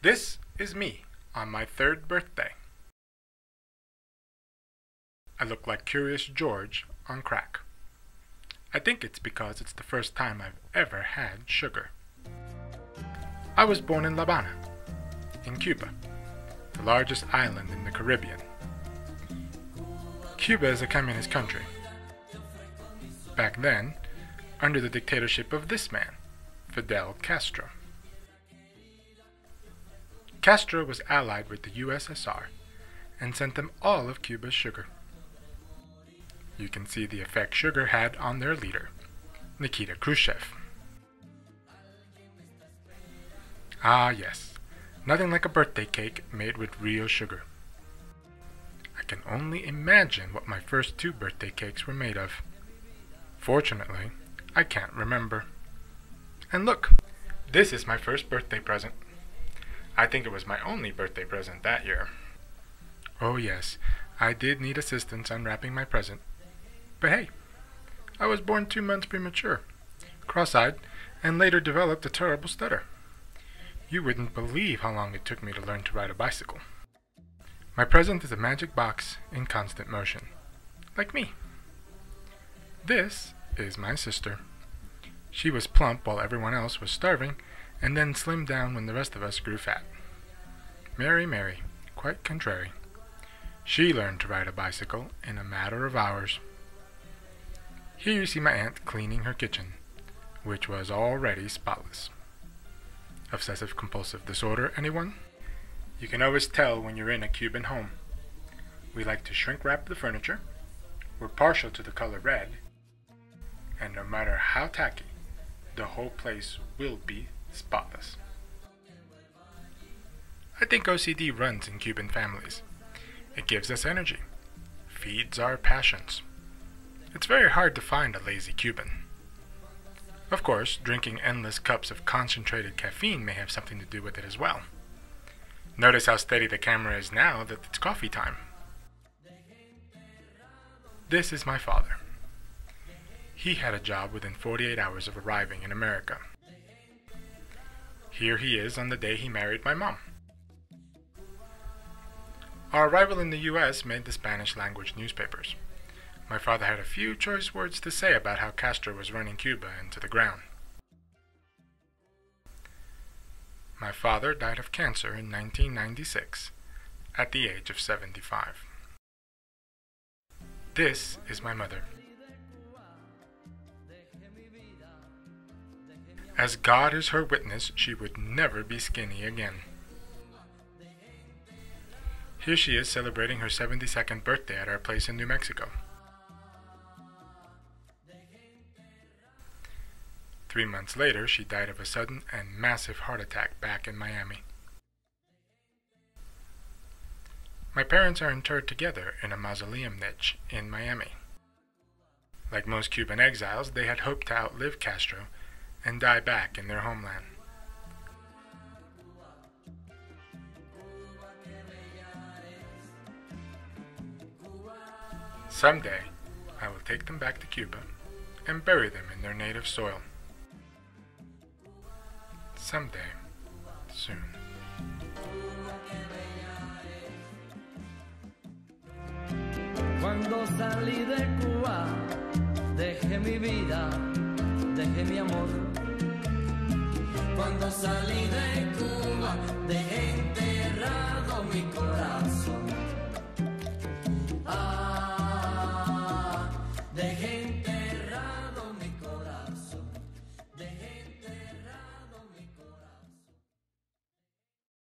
This is me on my 3rd birthday. I look like Curious George on crack. I think it's because it's the first time I've ever had sugar. I was born in La Habana, in Cuba, the largest island in the Caribbean. Cuba is a communist country. Back then, under the dictatorship of this man, Fidel Castro. Castro was allied with the USSR and sent them all of Cuba's sugar. You can see the effect sugar had on their leader, Nikita Khrushchev. Ah yes, nothing like a birthday cake made with real sugar. I can only imagine what my first 2 birthday cakes were made of. Fortunately, I can't remember. And look, this is my first birthday present. I think it was my only birthday present that year. Oh yes, I did need assistance unwrapping my present. But hey, I was born 2 months premature, cross-eyed, and later developed a terrible stutter. You wouldn't believe how long it took me to learn to ride a bicycle. My present is a magic box in constant motion, like me. This is my sister. She was plump while everyone else was starving, and then slimmed down when the rest of us grew fat. Mary, quite contrary. She learned to ride a bicycle in a matter of hours. Here you see my aunt cleaning her kitchen, which was already spotless. Obsessive-compulsive disorder, anyone? You can always tell when you're in a Cuban home. We like to shrink-wrap the furniture, we're partial to the color red, and no matter how tacky, the whole place will be spotless. I think OCD runs in Cuban families. It gives us energy, feeds our passions. It's very hard to find a lazy Cuban. Of course, drinking endless cups of concentrated caffeine may have something to do with it as well. Notice how steady the camera is now that it's coffee time. This is my father. He had a job within 48 hours of arriving in America. Here he is on the day he married my mom. Our arrival in the U.S. made the Spanish language newspapers. My father had a few choice words to say about how Castro was running Cuba into the ground. My father died of cancer in 1996, at the age of 75. This is my mother. As God is her witness, she would never be skinny again. Here she is celebrating her 72nd birthday at our place in New Mexico. 3 months later, she died of a sudden and massive heart attack back in Miami. My parents are interred together in a mausoleum niche in Miami. Like most Cuban exiles, they had hoped to outlive Castro and die back in their homeland. Someday, I will take them back to Cuba and bury them in their native soil. Someday, soon. Cuando salí de Cuba, dejé mi vida, dejé mi amor. Cuando salí de